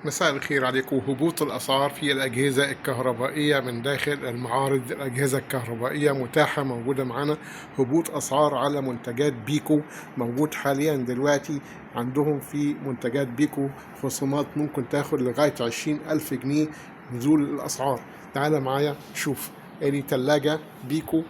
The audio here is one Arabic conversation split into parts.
مساء الخير عليكم. هبوط الأسعار في الأجهزة الكهربائية من داخل المعارض. الأجهزة الكهربائية متاحة موجودة معانا. هبوط أسعار على منتجات بيكو موجود حاليا دلوقتي عندهم. في منتجات بيكو خصومات ممكن تاخد لغاية 20,000 جنيه نزول الأسعار. تعال معايا شوف. ادي تلاجة بيكو،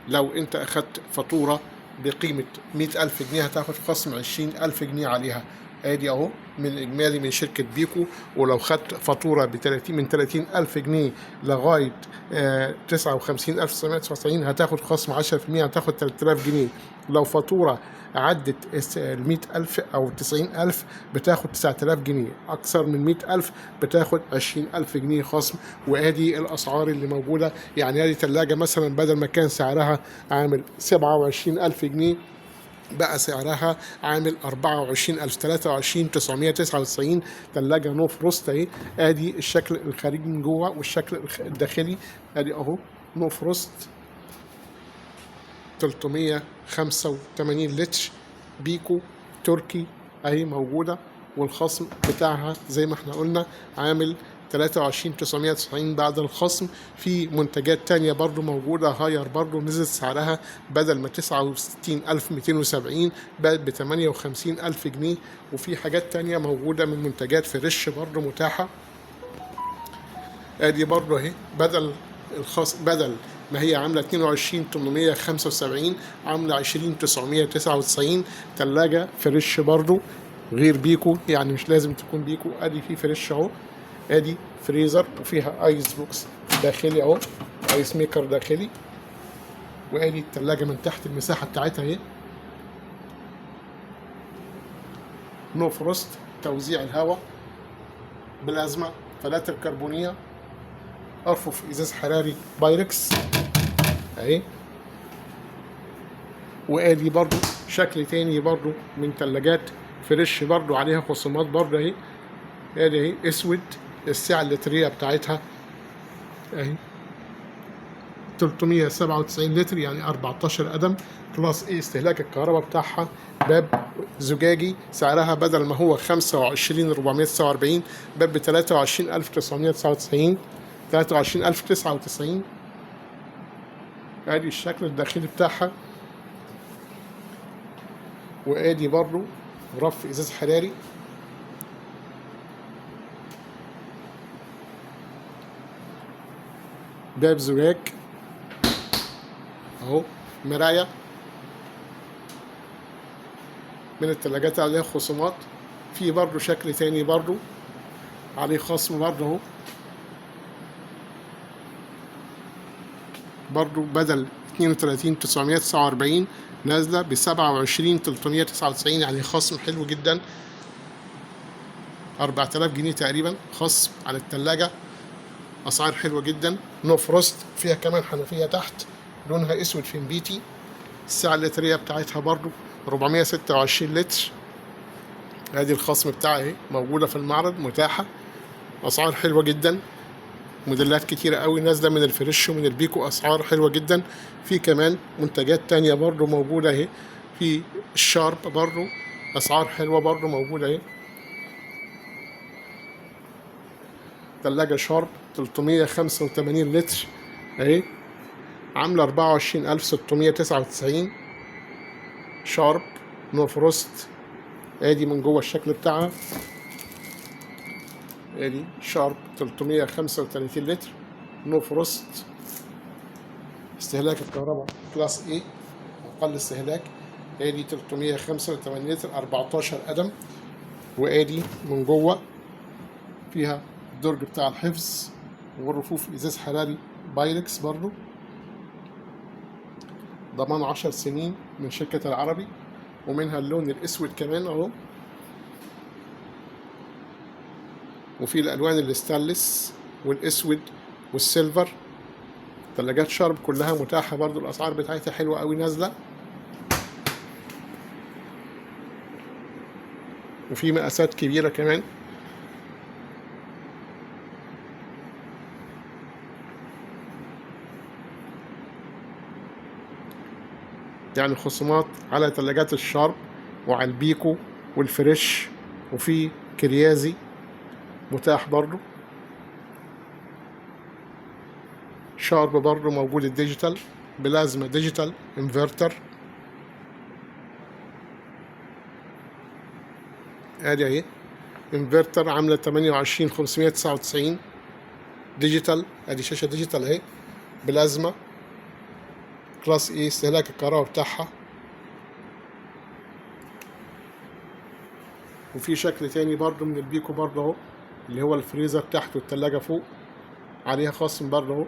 لو انت أخدت فاتورة بقيمة 100,000 جنيه هتاخد خصم 20,000 جنيه عليها. ادي اهو من الاجمالي من شركة بيكو. ولو خدت فاتورة من 30,000 جنيه لغاية 59,999 هتاخد خصم 10%، هتاخد 3,000 جنيه. لو فاتورة عدت 100,000 أو 90,000 بتاخد 9,000 جنيه، أكثر من 100,000 بتاخد 20,000 جنيه خصم. وأدي الأسعار اللي موجودة. يعني هذه تلاجة مثلا بدل ما كان سعرها عامل 27,000 جنيه بقى سعرها عامل 24,000، 23,999. تلاجة نو فروست اهي. ادي الشكل الخارجي من جوه والشكل الداخلي. ادي اهو نو فروست 385 لتر بيكو تركي اهي موجودة. والخصم بتاعها زي ما احنا قلنا عامل 23,990 بعد الخصم. في منتجات تانية برضو موجودة هاير، برضو نزل سعرها بدل ما 69,270 بقت ب 58,000 جنيه. وفي حاجات تانية موجودة من منتجات فريش برضو متاحة. ادي برضو اهي بدل ما هي عاملة 22,875 عاملة 20,999. تلاجة فريش برضو غير بيكو، يعني مش لازم تكون بيكو. ادي في فريش اهو. ادي فريزر وفيها ايس بوكس داخلي اهو، ايس ميكر داخلي. وادي التلاجة من تحت المساحة بتاعتها اهي. نو فروست توزيع الهواء، بلازما، فلاتر كربونية، ارفف ازاز حراري بايركس اهي. وادي برضو شكل تاني برضو من تلاجات فريش برضو عليها خصومات برضو اهي. ادي اهي اسود، السعة اللترية بتاعتها اهي 397 لتر، يعني 14 قدم. كلاس ايه استهلاك الكهرباء بتاعها. باب زجاجي سعرها بدل ما هو 25,449 باب ب 23,999، 23,099. ادي الشكل الداخلي بتاعها. وادي برضو رف ازاز حراري. باب زجاج اهو. مراية من التلاجات عليها خصومات. في برضو شكل تاني برضو عليه خصم برضو اهو. برضو بدل 32,949 نازلة ب 27,399، يعني خصم حلو جدا، 4,000 جنيه تقريبا خصم على التلاجة. أسعار حلوة جدا. نو فروست. فيها كمان حنفية تحت لونها أسود في نبيتي. السعة اللترية بتاعتها برضو 426 لتر. ادي الخصم بتاعها اهي موجودة في المعرض متاحة. أسعار حلوة جدا، موديلات كتيرة قوي نازلة من الفريش ومن البيكو، أسعار حلوة جدا. في كمان منتجات تانية برضو موجودة اهي. في الشارب برضو أسعار حلوة برضو موجودة اهي. تلاجة شارب 385 لتر اهي عاملة 24,699. شارب نو فروست. ادي من جوه الشكل بتاعها. ادي شارب 335 لتر نو فروست. استهلاك الكهرباء كلاس ايه اقل استهلاك. ادي 385 لتر 14 قدم. وادي من جوه فيها الدرج بتاع الحفظ والرفوف ازاز حراري بايركس برضو، ضمان 10 سنين من شركة العربي. ومنها اللون الاسود كمان اهو. وفي الالوان الاستانلس والاسود والسيلفر. تلاجات شارب كلها متاحة برضو. الاسعار بتاعتها حلوة قوي نازلة. وفي مقاسات كبيرة كمان. يعني خصومات على تلاجات الشارب وعلى البيكو والفريش وفي كريازي متاح برضو. شارب برضو موجود الديجيتال، بلازما ديجيتال انفرتر. ادي اهي انفرتر عامله 28599 ديجيتال. ادي شاشه ديجيتال اهي، بلازما كلاس ايه، استهلاك الكهرباء بتاعها. وفي شكل تاني برضو من البيكو برضو اهو، اللي هو الفريزر تحت والتلاجة فوق، عليها خصم برضو اهو.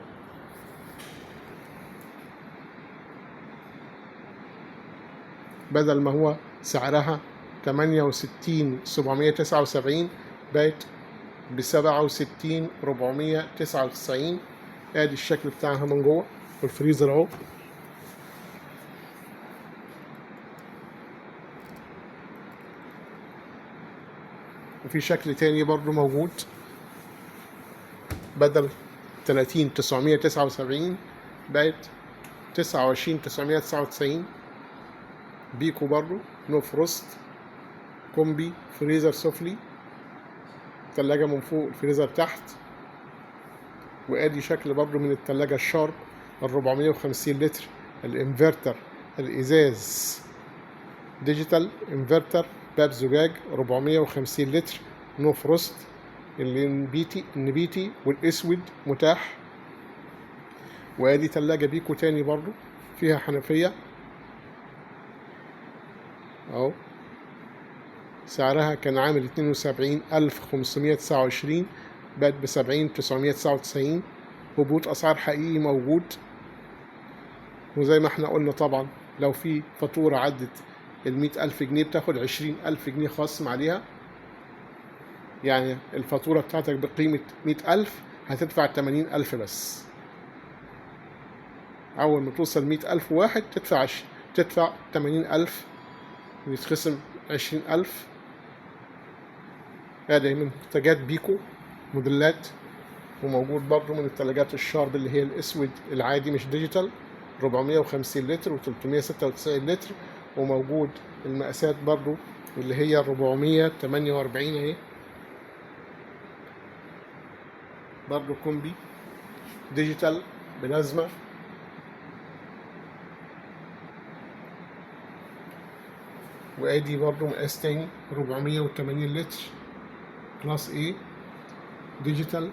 بدل ما هو سعرها 68,779 بقت ب67,499. ادي الشكل بتاعها من جوه، والفريزر اهو. وفي شكل تاني برضو موجود، بدل 30,979 بقت 29,999. بيكو برضو، نو فروست، كومبي، فريزر سفلي، تلاجة من فوق الفريزر تحت. وادي شكل برضو من التلاجة الشارب 450 لتر، الانفرتر الازاز ديجيتال انفرتر، باب زجاج 450 لتر، نو فروست. النبيتي والاسود متاح. وادي تلاجة بيكو تاني برضو فيها حنفية اهو، سعرها كان عامل 72,529 بقت ب70,999. هبوط اسعار حقيقي موجود. وزي ما احنا قلنا طبعا، لو في فاتورة عدت 100,000 جنيه بتاخد 20,000 جنيه خصم عليها. يعني الفاتورة بتاعتك بقيمة 100,000 هتدفع 80,000 بس. أول ما توصل 100,000 واحد تدفع 80,000 ويتخصم 20,000. ادي من منتجات بيكو موديلات. وموجود برضو من التلاجات الشارب اللي هي الاسود العادي مش ديجيتال، 450 لتر و396 لتر. وموجود المقاسات برضو اللي هي 448 اهي، برضو كومبي ديجيتال بلازما. وادي برضو مقاس تاني 480 لتر كلاس A ديجيتال،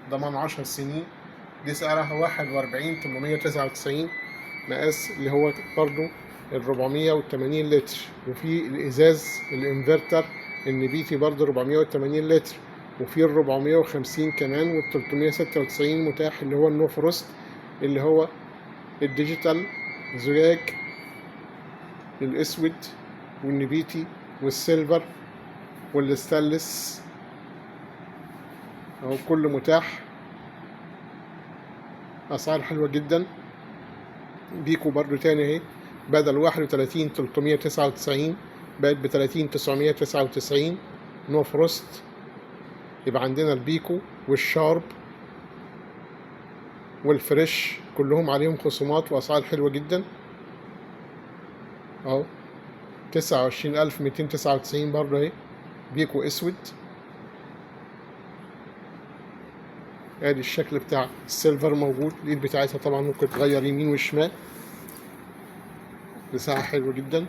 ضمان 10 سنين. دي سعرها 41,899 مقاس اللي هو برضو 480 لتر. وفي الازاز الانفرتر النبيتي برضو 480 لتر. وفي 450 كمان، وال 396 متاح اللي هو النو فروست، اللي هو الديجيتال زجاج الاسود والنبيتي والسيلفر والستانلس اهو، كله متاح. اسعار حلوة جدا. بيكو برضو تاني اهي، بدل 31,399 بقت ب30,999 نو فروست. يبقى عندنا البيكو والشارب والفريش كلهم عليهم خصومات واسعار حلوة جدا اهو. 29,299 برضو اهي، بيكو اسود. ادي الشكل بتاع السيلفر موجود، الايد بتاعتها طبعا ممكن تغير يمين وشمال، مساحة حلوة جدا.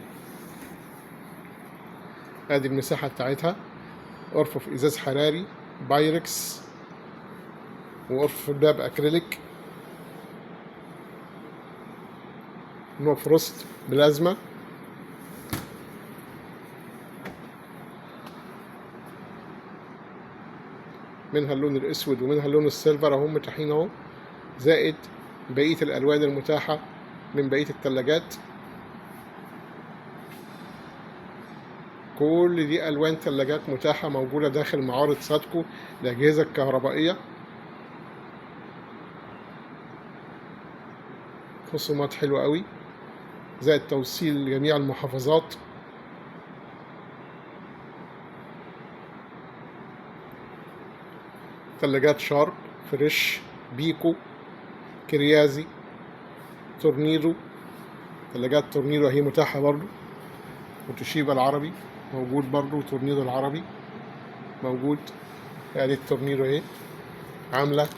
ادي المساحة بتاعتها، ارفف ازاز حراري بايركس، وارفف الباب اكريليك، نو فروست بلازما. منها اللون الاسود ومنها اللون السيلفر اهم متاحين اهو، زائد بقية الالوان المتاحة من بقية الثلاجات. كل دي الوان ثلاجات متاحة موجودة داخل معارض سادكو الاجهزة الكهربائية. خصومات حلوة قوي، زائد توصيل لجميع المحافظات. ثلاجات شارب، فريش، بيكو، كريازي، تورنيدو. ثلاجات تورنيدو هي متاحة برضو، وتوشيبا العربي. موجود برضو تورنيدو العربي موجود. ادي التورنيدو اهي، عاملة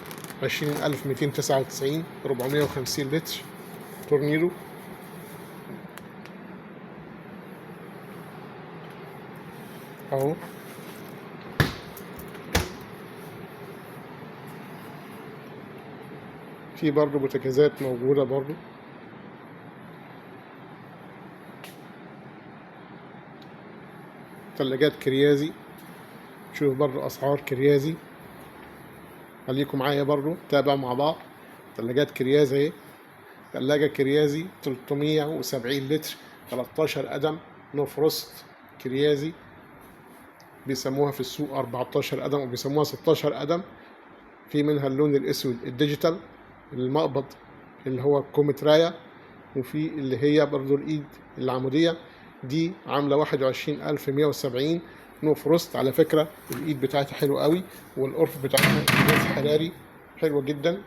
20299 450 لتر تورنيدو اهو. في برضو بوتاجازات موجودة برضو. تلاجات كريازي، شوف برضو اسعار كريازي، خليكم معايا برضو تابع مع بعض. تلاجات كريازي اهي، تلاجة كريازي 370 لتر 13 قدم نو فروست كريازي، بيسموها في السوق 14 قدم وبيسموها 16 قدم. في منها اللون الاسود الديجيتال المقبض اللي هو الكومترايا، وفي اللي هي برضو الايد العمودية، دي عاملة 21170 نو فروست. على فكرة الايد بتاعتها حلوة قوي، والقرف بتاعتها جهاز حراري حلوة جدا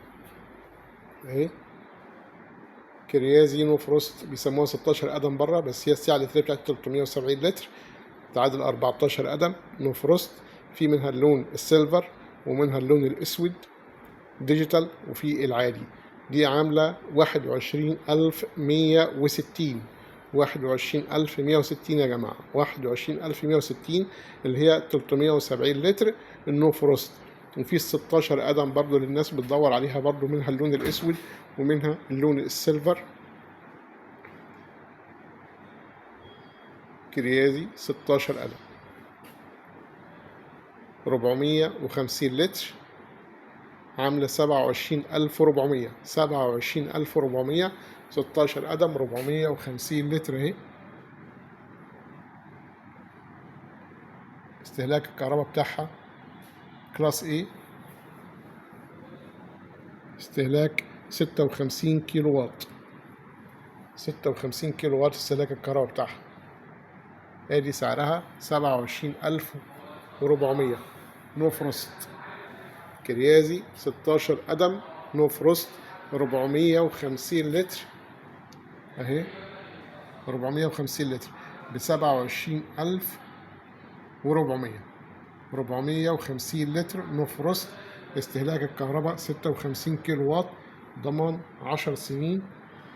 اهي. كريازي نو فروست بيسموها 16 قدم بره، بس هي السعة اللترية بتاعتها 370 لتر تعادل 14 قدم نو فروست. في منها اللون السيلفر ومنها اللون الاسود ديجيتال وفي العادي. دي عاملة 21160 21160 يا جماعة، 21160 اللي هي 370 لتر النو فروست. وفي 16 قدم برضو للناس بتدور عليها، برضو منها اللون الاسود ومنها اللون السيلفر. كريازي 16 قدم 450 لتر، عاملة 27400 27400 16 قدم 450 لتر اهي. استهلاك الكهرباء بتاعها كلاس A، استهلاك 56 كيلو واط، 56 كيلو واط استهلاك الكهرباء بتاعها. ادي سعرها 27400 نو فروست كريازي 16 قدم نو فروست 450 لتر اهي، 450 لتر ب27400 450 لتر نو فروست. استهلاك الكهرباء 56 كيلو واط، ضمان 10 سنين.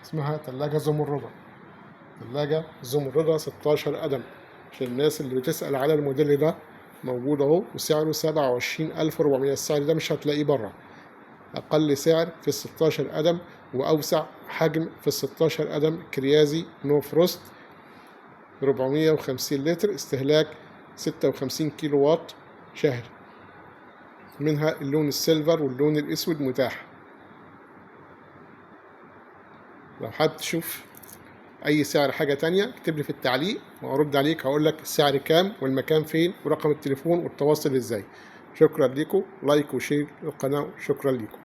اسمها تلاجة زمردة، تلاجة زمردة 16 قدم، عشان الناس اللي بتسأل على الموديل ده موجود اهو، وسعره 27400. السعر ده مش هتلاقيه بره، أقل سعر في 16 قدم وأوسع حجم في 16 قدم كريازي نو فروست 450 لتر، استهلاك 56 كيلو واط شهري. منها اللون السيلفر واللون الأسود متاح. لو حابب تشوف أي سعر حاجة تانية اكتب لي في التعليق وأرد عليك، هقول لك السعر كام والمكان فين ورقم التليفون والتواصل ازاي. شكرا لكم، لايك وشير للقناة، شكرا لكم.